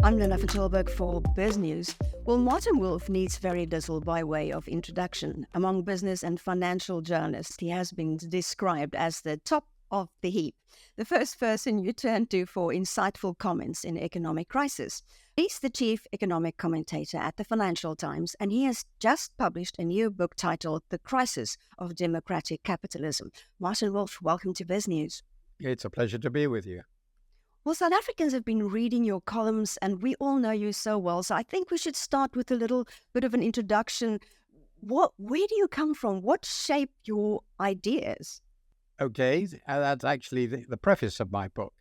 I'm Lena from Tilburg for BizNews. Well, Martin Wolf needs very little by way of introduction. Among business and financial journalists, he has been described as the top of the heap, the first person you turn to for insightful comments in economic crisis. He's the chief economic commentator at the Financial Times, and he has just published a new book titled The Crisis of Democratic Capitalism. Martin Wolf, welcome to BizNews. It's a pleasure to be with you. Well, South Africans have been reading your columns, and we all know you so well. So I think we should start with a little bit of an introduction. Where do you come from? What shaped your ideas? Okay, that's actually the preface of my book,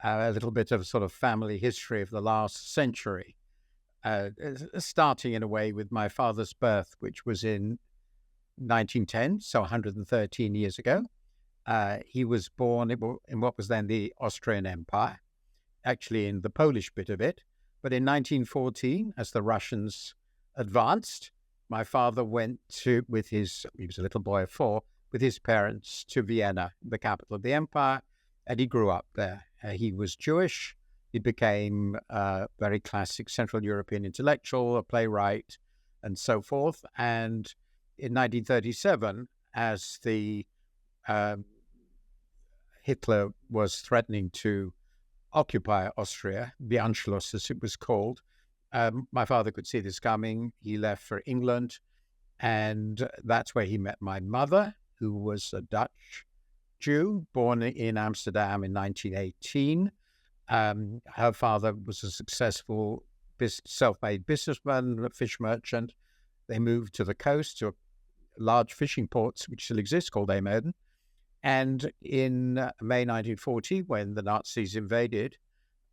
a little bit of sort of family history of the last century, starting in a way with my father's birth, which was in 1910, so 113 years ago. He was born in what was then the Austrian Empire, actually in the Polish bit of it. But in 1914, as the Russians advanced, my father went he was a little boy of 4, with his parents to Vienna, the capital of the empire, and he grew up there. He was Jewish. He became a very classic Central European intellectual, a playwright, and so forth. And in 1937, as the Hitler was threatening to occupy Austria, the Anschluss as it was called, my father could see this coming. He left for England, and that's where he met my mother, who was a Dutch Jew, born in Amsterdam in 1918. Her father was a successful self-made businessman, a fish merchant. They moved to the coast to large fishing ports, which still exist, called Eemden. And in May 1940, when the Nazis invaded,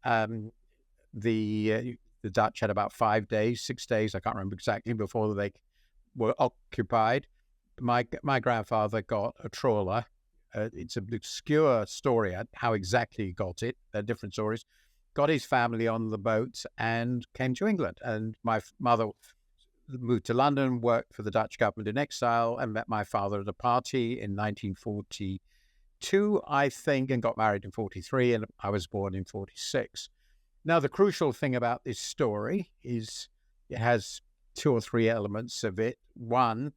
the Dutch had about 5 days, 6 days, I can't remember exactly, before they were occupied. My grandfather got a trawler. It's an obscure story how exactly he got it. There are different stories. Got his family on the boat and came to England. And my mother moved to London, worked for the Dutch government in exile, and met my father at a party in 1942, I think, and got married in 43, and I was born in 46. Now, the crucial thing about this story is it has 2 or 3 elements of it. One,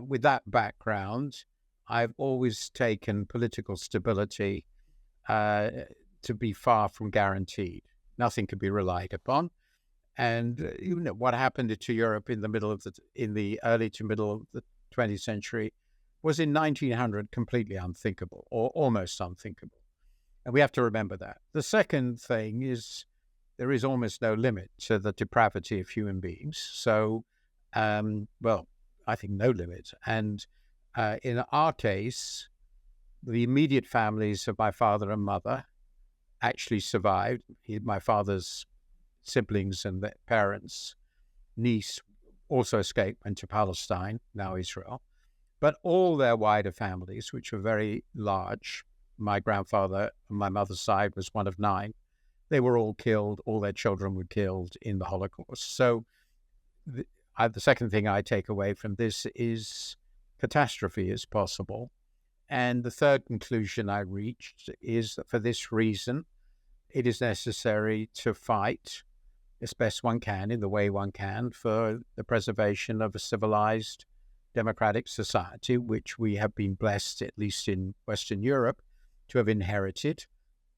with that background, I've always taken political stability to be far from guaranteed. Nothing can be relied upon. And what happened to Europe in the early to middle of the 20th century was in 1900 completely unthinkable, or almost unthinkable. And we have to remember that. The second thing is there is almost no limit to the depravity of human beings. So, I think no limit. And in our case, the immediate families of my father and mother actually survived. My father's siblings and their parents, niece, also escaped, went to Palestine, now Israel. But all their wider families, which were very large, my grandfather on my mother's side was one of 9. They were all killed. All their children were killed in the Holocaust. So the second thing I take away from this is catastrophe is possible. And the third conclusion I reached is that for this reason, it is necessary to fight as best one can, in the way one can, for the preservation of a civilized democratic society, which we have been blessed, at least in Western Europe, to have inherited,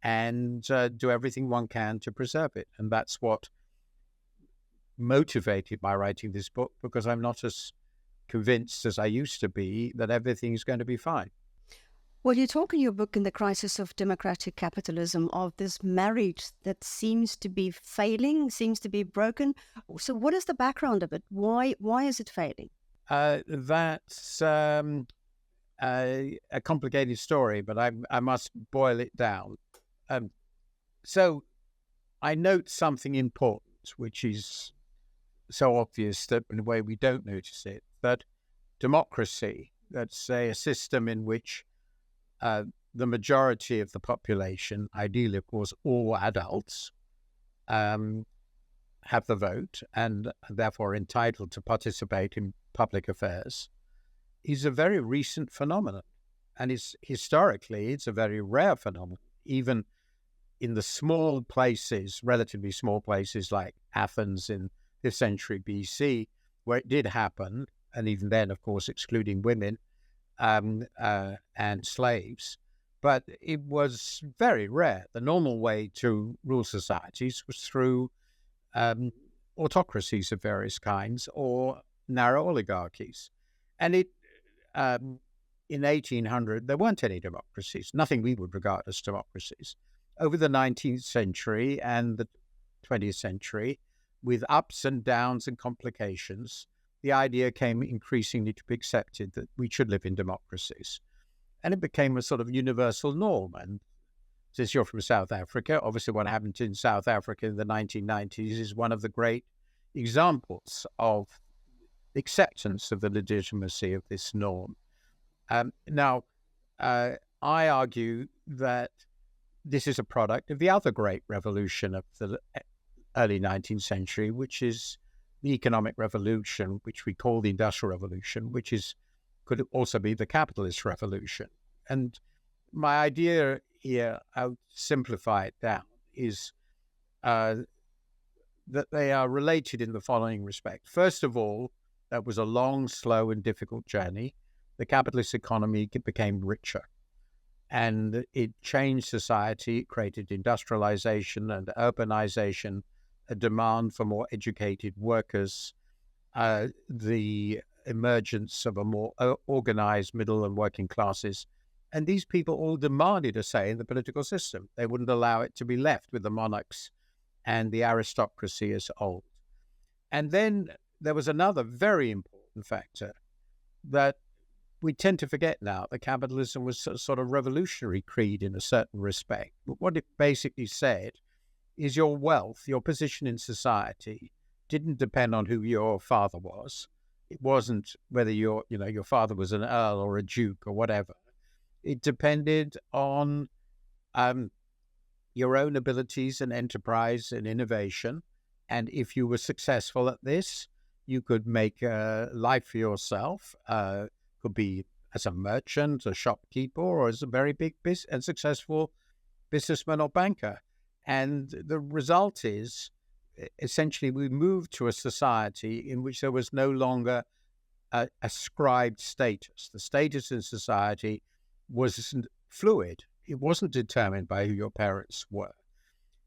and do everything one can to preserve it. And that's what motivated my writing this book, because I'm not as convinced as I used to be that everything's going to be fine. Well, you talk in your book, in The Crisis of Democratic Capitalism, of this marriage that seems to be failing, seems to be broken. So what is the background of it? Why is it failing? That's a complicated story, but I must boil it down. So I note something important, which is so obvious that in a way we don't notice it, that democracy, let's say a system in which the majority of the population, ideally, of course, all adults, have the vote and therefore entitled to participate in public affairs, is a very recent phenomenon. And historically, it's a very rare phenomenon. Even in the small places, relatively small places like Athens in 5th century BC, where it did happen, and even then, of course, excluding women and slaves, but it was very rare. The normal way to rule societies was through autocracies of various kinds or narrow oligarchies. And in 1800, there weren't any democracies, nothing we would regard as democracies. Over the 19th century and the 20th century, with ups and downs and complications, the idea came increasingly to be accepted that we should live in democracies. And it became a sort of universal norm. And since you're from South Africa, obviously what happened in South Africa in the 1990s is one of the great examples of acceptance of the legitimacy of this norm. Now, I argue that this is a product of the other great revolution of the early 19th century, which is the economic revolution, which we call the Industrial Revolution, which could also be the capitalist revolution. And my idea here, I'll simplify it down, is that they are related in the following respect. First of all, that was a long, slow, and difficult journey. The capitalist economy became richer, and it changed society. It created industrialization and urbanization, a demand for more educated workers, the emergence of a more organized middle and working classes. And these people all demanded a say in the political system. They wouldn't allow it to be left with the monarchs and the aristocracy as old. And then there was another very important factor that we tend to forget now. That capitalism was a sort of revolutionary creed in a certain respect. But what it basically said is your wealth, your position in society, didn't depend on who your father was. It wasn't whether your father was an earl or a duke or whatever. It depended on your own abilities and enterprise and innovation. And if you were successful at this, you could make a life for yourself. Could be as a merchant, a shopkeeper, or as a very big and successful businessman or banker. And the result is, essentially, we moved to a society in which there was no longer ascribed status. The status in society was fluid. It wasn't determined by who your parents were.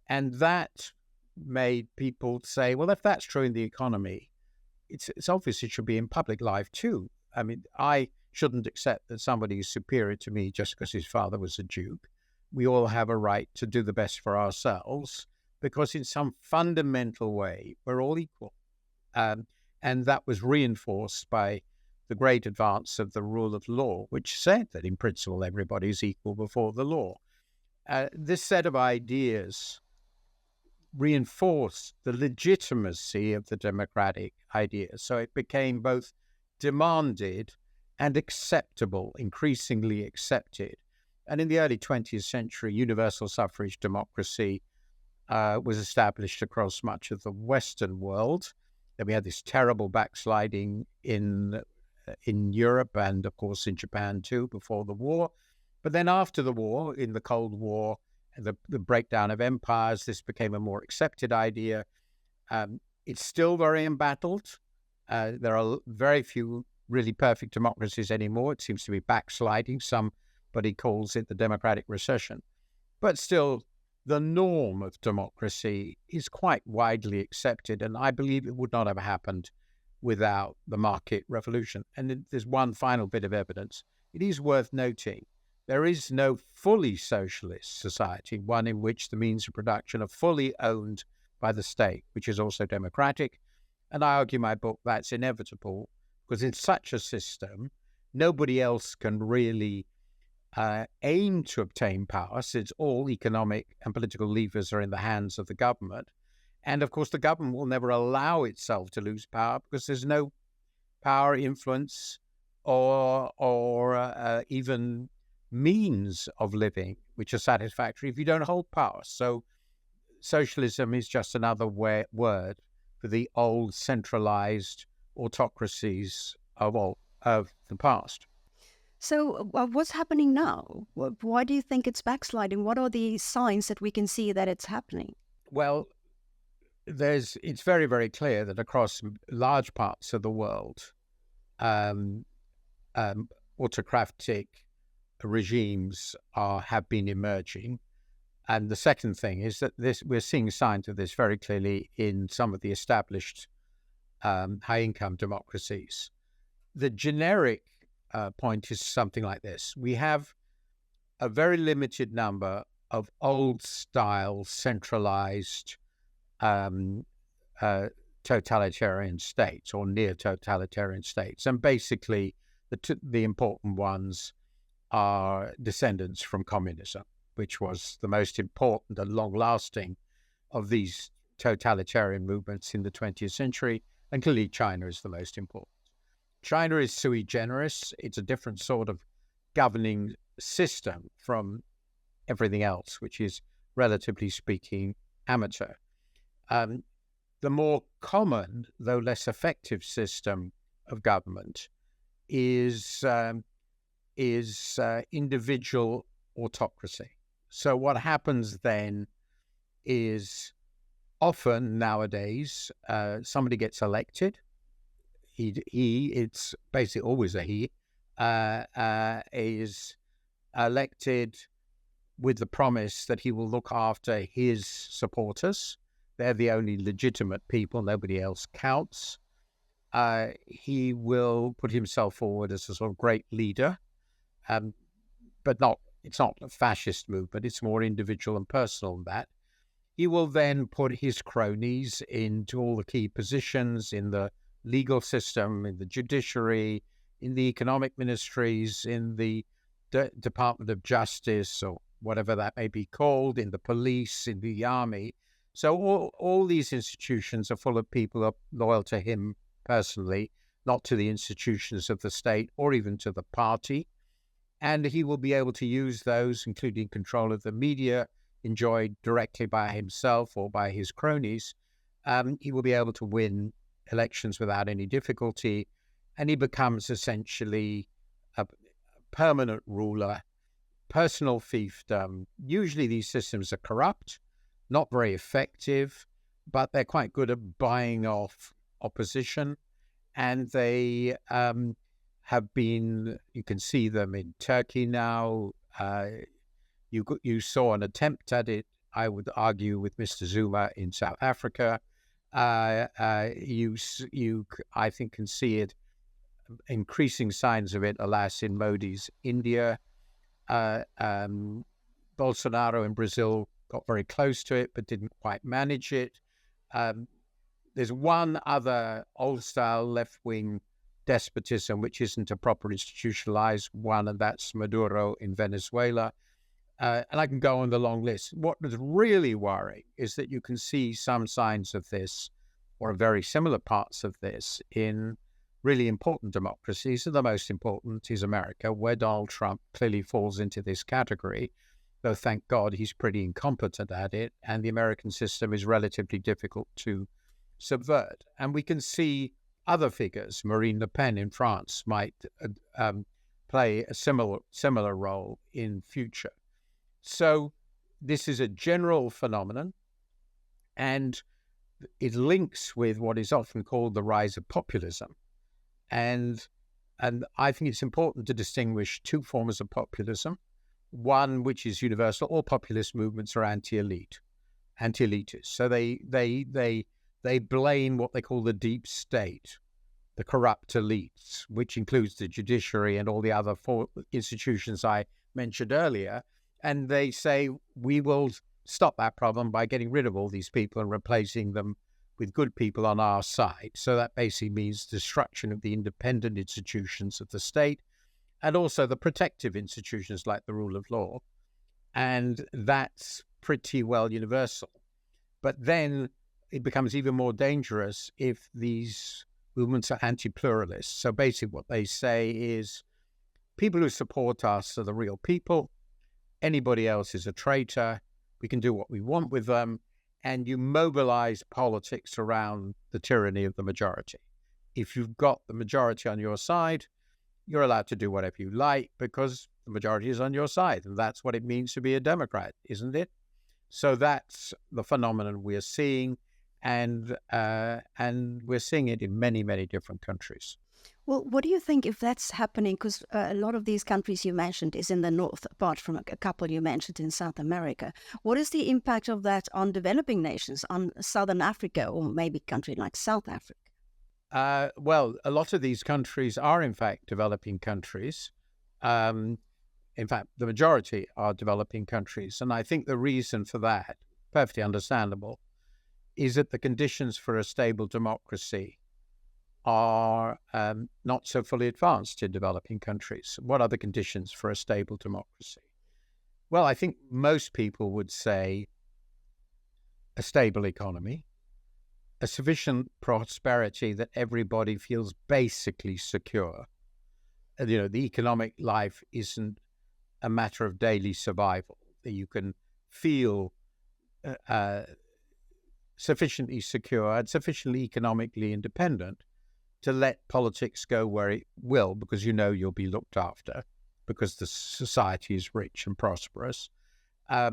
And that made people say, well, if that's true in the economy, it's obvious it should be in public life too. I mean, I shouldn't accept that somebody is superior to me just because his father was a duke. We all have a right to do the best for ourselves because in some fundamental way, we're all equal. And that was reinforced by the great advance of the rule of law, which said that in principle, everybody is equal before the law. This set of ideas reinforced the legitimacy of the democratic idea. So it became both demanded and acceptable, increasingly accepted. And in the early 20th century, universal suffrage democracy was established across much of the Western world. Then we had this terrible backsliding in Europe and, of course, in Japan too, before the war. But then after the war, in the Cold War, the breakdown of empires, this became a more accepted idea. It's still very embattled. There are very few really perfect democracies anymore. It seems to be backsliding. Somebody calls it the democratic recession. But still, the norm of democracy is quite widely accepted, and I believe it would not have happened without the market revolution. And there's one final bit of evidence. It is worth noting there is no fully socialist society, one in which the means of production are fully owned by the state, which is also democratic. And I argue in my book that's inevitable, because in such a system, nobody else can really aim to obtain power, since all economic and political levers are in the hands of the government. And of course, the government will never allow itself to lose power because there's no power, influence, or even means of living which are satisfactory if you don't hold power. So socialism is just another word for the old centralized autocracies of the past. So, what's happening now? Why do you think it's backsliding? What are the signs that we can see that it's happening? Well, it's very, very clear that across large parts of the world, um, autocratic regimes have been emerging. And the second thing is that we're seeing signs of this very clearly in some of the established high-income democracies. The generic point is something like this. We have a very limited number of old-style, centralized totalitarian states or near-totalitarian states. And basically, the important ones are descendants from communism, which was the most important and long-lasting of these totalitarian movements in the 20th century. And clearly, China is the most important. China is sui generis. It's a different sort of governing system from everything else, which is, relatively speaking, amateur. The more common, though less effective, system of government is individual autocracy. So what happens then is often nowadays somebody gets elected. It's basically always a he, is elected with the promise that he will look after his supporters. They're the only legitimate people. Nobody else counts. He will put himself forward as a sort of great leader, but it's not a fascist movement. It's more individual and personal than that. He will then put his cronies into all the key positions in the legal system, in the judiciary, in the economic ministries, in the Department of Justice, or whatever that may be called, in the police, in the army. So all these institutions are full of people who are loyal to him personally, not to the institutions of the state or even to the party. And he will be able to use those, including control of the media, enjoyed directly by himself or by his cronies. He will be able to win elections without any difficulty, and he becomes essentially a permanent ruler, personal fiefdom. Usually these systems are corrupt, not very effective, but they're quite good at buying off opposition, and they have been, you can see them in Turkey now. You saw an attempt at it, I would argue, with Mr. Zuma in South Africa. You, I think, can see it, increasing signs of it, alas, in Modi's India. Bolsonaro in Brazil got very close to it, but didn't quite manage it. There's one other old-style left-wing despotism which isn't a proper institutionalized one, and that's Maduro in Venezuela. And I can go on the long list. What was really worrying is that you can see some signs of this, or very similar parts of this, in really important democracies. And the most important is America, where Donald Trump clearly falls into this category, though thank God he's pretty incompetent at it, and the American system is relatively difficult to subvert. And we can see other figures. Marine Le Pen in France might play a similar role in future. So this is a general phenomenon, and it links with what is often called the rise of populism. And I think it's important to distinguish two forms of populism. One, which is universal. All populist movements are anti-elitist. So they blame what they call the deep state, the corrupt elites, which includes the judiciary and all the other four institutions I mentioned earlier. And they say, we will stop that problem by getting rid of all these people and replacing them with good people on our side. So that basically means destruction of the independent institutions of the state and also the protective institutions like the rule of law. And that's pretty well universal. But then it becomes even more dangerous if these movements are anti-pluralist. So basically what they say is, people who support us are the real people. Anybody else is a traitor. We can do what we want with them. And you mobilize politics around the tyranny of the majority. If you've got the majority on your side, you're allowed to do whatever you like because the majority is on your side. And that's what it means to be a Democrat, isn't it? So that's the phenomenon we're seeing. And we're seeing it in many, many different countries. Well, what do you think if that's happening? Because a lot of these countries you mentioned is in the north, apart from a couple you mentioned in South America. What is the impact of that on developing nations, on Southern Africa, or maybe a country like South Africa? Well, a lot of these countries are, in fact, developing countries. In fact, the majority are developing countries. And I think the reason for that, perfectly understandable, is that the conditions for a stable democracy are not so fully advanced in developing countries. What are the conditions for a stable democracy? Well, I think most people would say a stable economy, a sufficient prosperity that everybody feels basically secure. The economic life isn't a matter of daily survival, that you can feel sufficiently secure and sufficiently economically independent to let politics go where it will, because you'll be looked after, because the society is rich and prosperous. A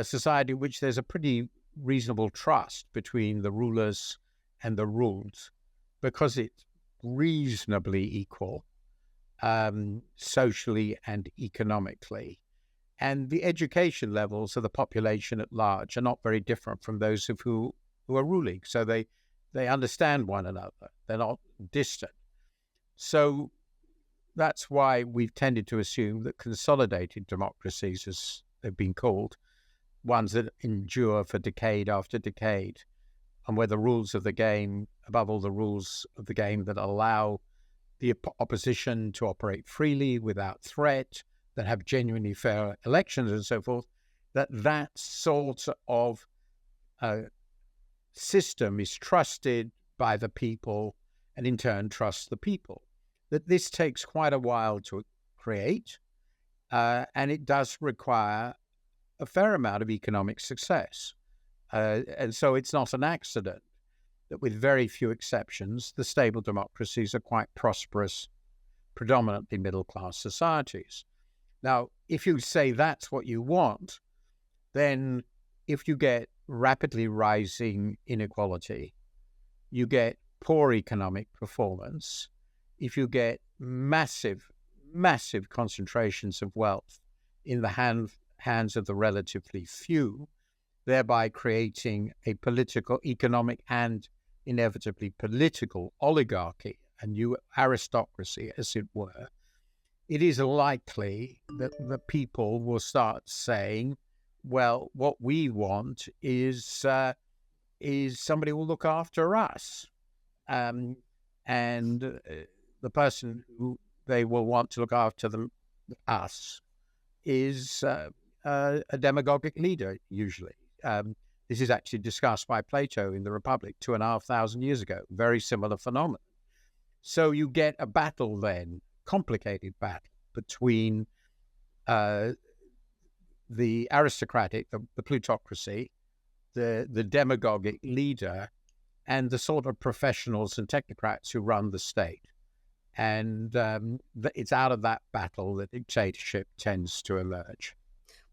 society in which there's a pretty reasonable trust between the rulers and the ruled, because it's reasonably equal socially and economically. And the education levels of the population at large are not very different from those of who are ruling. So they understand one another. They're not distant. So that's why we've tended to assume that consolidated democracies, as they've been called, ones that endure for decade after decade, and where the rules of the game, above all the rules of the game that allow the opposition to operate freely without threat, that have genuinely fair elections and so forth, that sort of system is trusted by the people and in turn trusts the people. That this takes quite a while to create, and it does require a fair amount of economic success. And so it's not an accident that, with very few exceptions, the stable democracies are quite prosperous, predominantly middle-class societies. Now, if you say that's what you want, then if you get rapidly rising inequality, you get poor economic performance, if you get massive, massive concentrations of wealth in the hands of the relatively few, thereby creating a political, economic, and inevitably political oligarchy, a new aristocracy, as it were, it is likely that the people will start saying, well, what we want is somebody who will look after us. And the person who they will want to look after us is a demagogic leader, usually. This is actually discussed by Plato in the Republic 2,500 years ago. Very similar phenomenon. So you get a battle then, complicated battle between the aristocratic, the plutocracy, the demagogic leader, and the sort of professionals and technocrats who run the state. And it's out of that battle that dictatorship tends to emerge.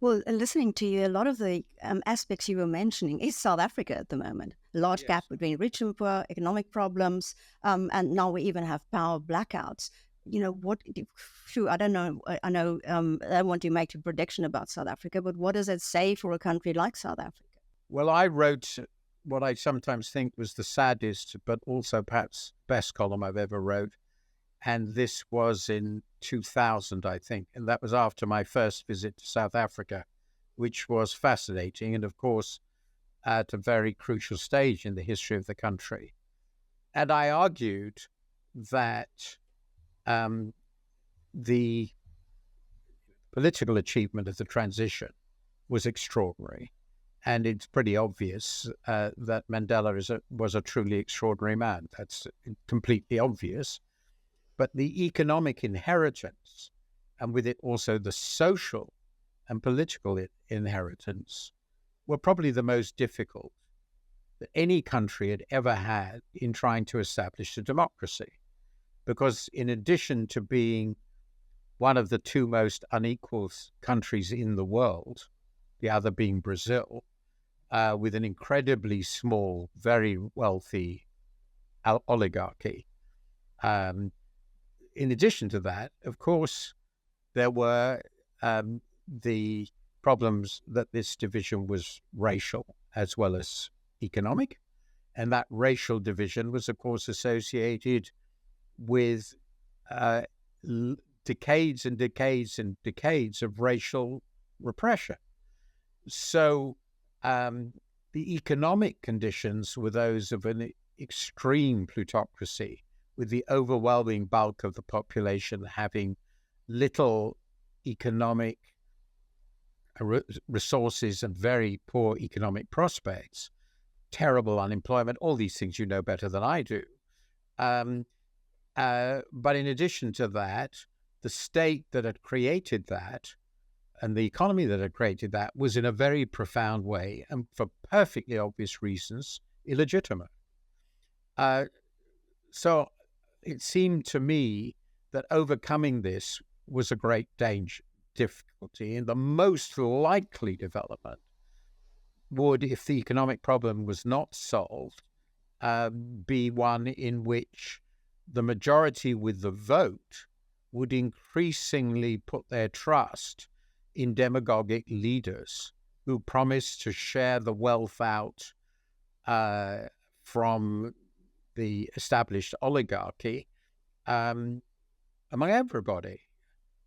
Well, listening to you, a lot of the aspects you were mentioning is South Africa at the moment. Large gap between rich and poor, economic problems, and now we even have power blackouts. I don't know. I don't want to make a prediction about South Africa, but what does it say for a country like South Africa? Well, I wrote what I sometimes think was the saddest, but also perhaps best column I've ever wrote. And this was in 2000, I think. And that was after my first visit to South Africa, which was fascinating. And of course, at a very crucial stage in the history of the country. And I argued that the political achievement of the transition was extraordinary. And it's pretty obvious that Mandela was a truly extraordinary man. That's completely obvious. But the economic inheritance, and with it also the social and political inheritance, were probably the most difficult that any country had ever had in trying to establish a democracy. because in addition to being one of the two most unequal countries in the world, the other being Brazil, with an incredibly small, very wealthy oligarchy. In addition to that, of course, there were the problems that this division was racial as well as economic. And that racial division was, of course, associated with decades and decades and decades of racial repression. So the economic conditions were those of an extreme plutocracy, with the overwhelming bulk of the population having little economic resources and very poor economic prospects, terrible unemployment, all these things you know better than I do. But in addition to that, the state that had created that and the economy that had created that was in a very profound way, and for perfectly obvious reasons, illegitimate. So it seemed to me that overcoming this was a great difficulty, and the most likely development would, if the economic problem was not solved, be one in which the majority with the vote would increasingly put their trust in demagogic leaders who promised to share the wealth out from the established oligarchy among everybody.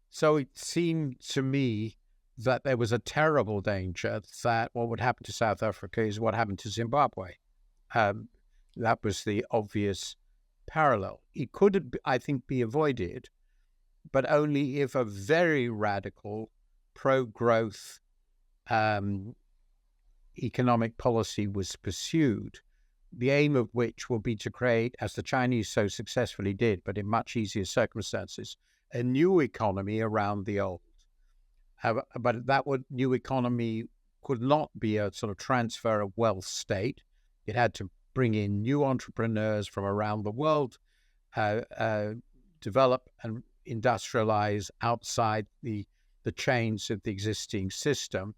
So it seemed to me that there was a terrible danger that what would happen to South Africa is what happened to Zimbabwe. That was the obvious parallel. It could, I think, be avoided, but only if a very radical pro-growth economic policy was pursued, the aim of which will be to create, as the Chinese so successfully did, but in much easier circumstances, a new economy around the old. But that new economy could not be a sort of transfer of wealth state. It had to bring in new entrepreneurs from around the world, develop and industrialize outside the chains of the existing system.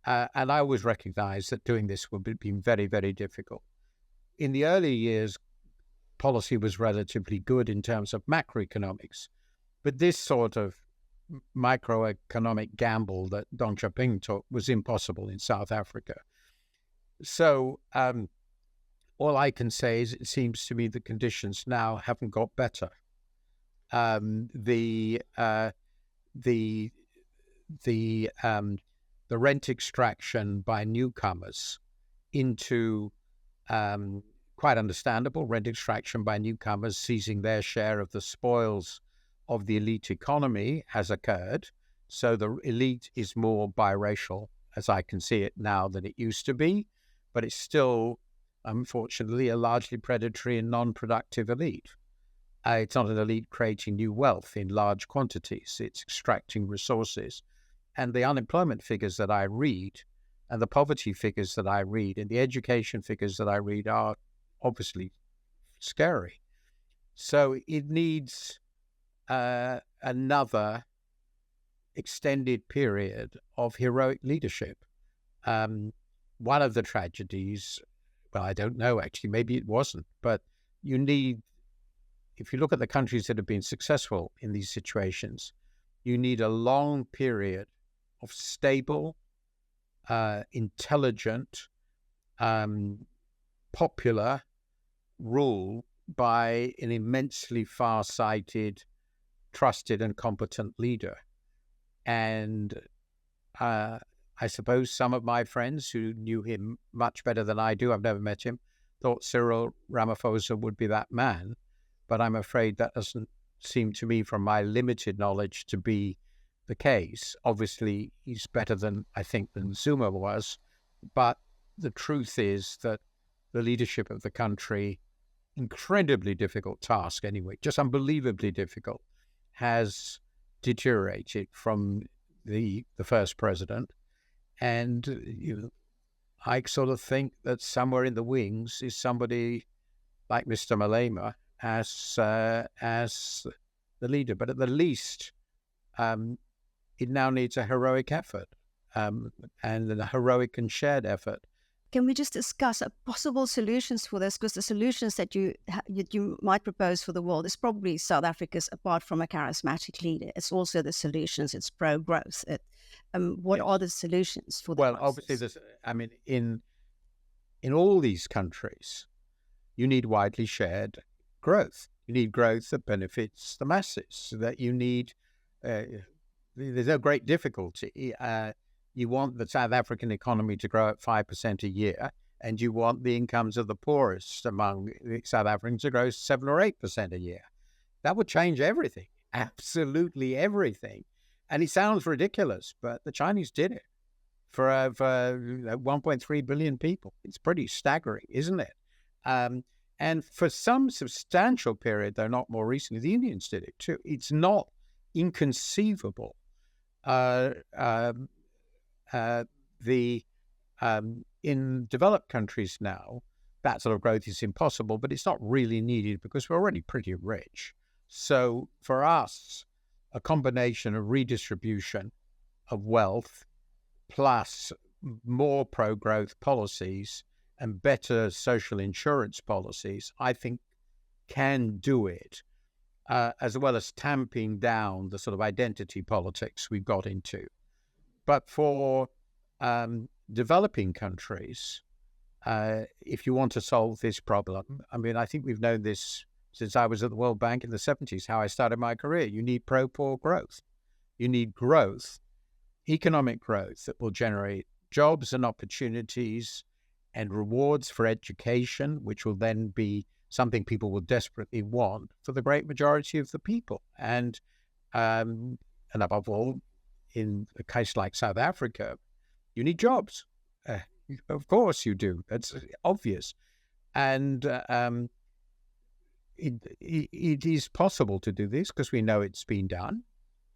And I always recognized that doing this would be very, very difficult. In the early years, policy was relatively good in terms of macroeconomics, but this sort of microeconomic gamble that Deng Xiaoping took was impossible in South Africa. So all I can say is it seems to me the conditions now haven't got better. The rent extraction by newcomers into quite understandable rent extraction by newcomers seizing their share of the spoils of the elite economy has occurred. So the elite is more biracial, as I can see it now, than it used to be, but it's still, unfortunately, a largely predatory and non-productive elite. It's not an elite creating new wealth in large quantities. It's extracting resources. And the unemployment figures that I read, and the poverty figures that I read, and the education figures that I read are obviously scary. So it needs another extended period of heroic leadership. One of the tragedies, well, I don't know, actually, maybe it wasn't, but you need, if you look at the countries that have been successful in these situations, you need a long period of stable, intelligent, popular rule by an immensely far-sighted, trusted and competent leader. And I suppose some of my friends who knew him much better than I do, I've never met him, thought Cyril Ramaphosa would be that man. But I'm afraid that doesn't seem to me, from my limited knowledge, to be the case. Obviously, he's better than, I think, than Zuma was. But the truth is that the leadership of the country, incredibly difficult task anyway, just unbelievably difficult, has deteriorated from the first president. And I sort of think that somewhere in the wings is somebody like Mr. Malema, as the leader. But at the least, it now needs a heroic effort, and a heroic and shared effort. Can we just discuss possible solutions for this? Because the solutions that you might propose for the world is probably South Africa's, apart from a charismatic leader. It's also the solutions. It's pro-growth. What are the solutions for the crisis? Obviously, in all these countries, you need widely shared growth. You need growth that benefits the masses. So that you need, there's no great difficulty. You want the South African economy to grow at 5% a year, and you want the incomes of the poorest among the South Africans to grow 7 or 8% a year. That would change everything, absolutely everything. And it sounds ridiculous, but the Chinese did it for 1.3 billion people. It's pretty staggering, isn't it? And for some substantial period, though not more recently, the Indians did it too. It's not inconceivable. In developed countries now, that sort of growth is impossible, but it's not really needed because we're already pretty rich. So for us, a combination of redistribution of wealth plus more pro-growth policies and better social insurance policies, I think can do it, as well as tamping down the sort of identity politics we've got into. But for developing countries, if you want to solve this problem, I mean, I think we've known this since I was at the World Bank in the 70s, how I started my career. You need pro-poor growth. You need growth, economic growth that will generate jobs and opportunities and rewards for education, which will then be something people will desperately want for the great majority of the people. And above all, in a case like South Africa, you need jobs. Of course you do. That's obvious. And it is possible to do this because we know it's been done.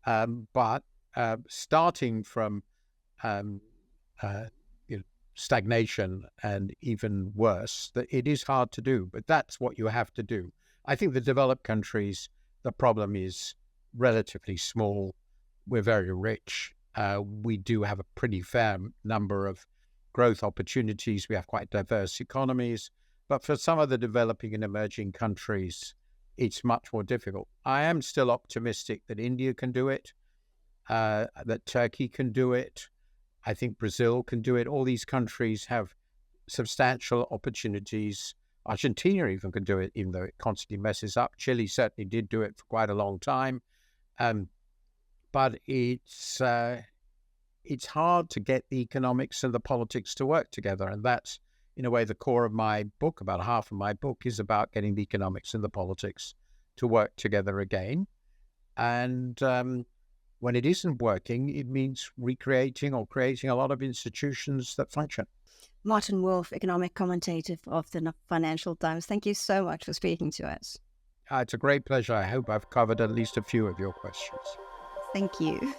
But starting from stagnation and even worse, that it is hard to do. But that's what you have to do. I think the developed countries, the problem is relatively small. We're very rich. We do have a pretty fair number of growth opportunities. We have quite diverse economies. But for some of the developing and emerging countries, it's much more difficult. I am still optimistic that India can do it, that Turkey can do it. I think Brazil can do it. All these countries have substantial opportunities. Argentina even can do it, even though it constantly messes up. Chile certainly did do it for quite a long time. But it's hard to get the economics and the politics to work together. And that's, in a way, the core of my book. About half of my book is about getting the economics and the politics to work together again. And when it isn't working, it means recreating or creating a lot of institutions that function. Martin Wolf, economic commentator of the Financial Times, thank you so much for speaking to us. It's a great pleasure. I hope I've covered at least a few of your questions. Thank you.